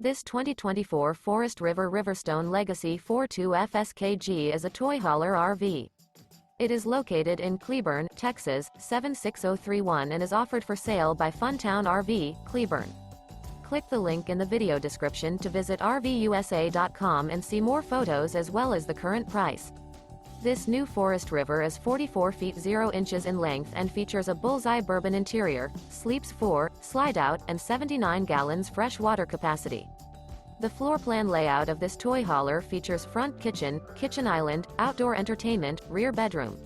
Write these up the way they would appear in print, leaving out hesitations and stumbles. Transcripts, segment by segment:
This 2024 Forest River Riverstone Legacy 42 FSKG is a toy hauler RV. It is located in Cleburne, Texas, 76031 and is offered for sale by Funtown RV, Cleburne. Click the link in the video description to visit RVUSA.com and see more photos as well as the current price. This new Forest River is 44 feet 0 inches in length and features a BULLSEYE Bourbon interior, sleeps 4, Slideout, and 79 gallons fresh water capacity. The floor plan layout of this toy hauler features front kitchen, kitchen island, outdoor entertainment, rear bedroom.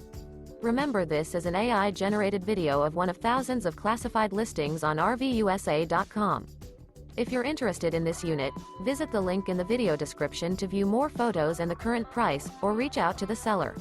Remember, this is an AI-generated video of one of thousands of classified listings on RVUSA.com. If you're interested in this unit, visit the link in the video description to view more photos and the current price, or reach out to the seller.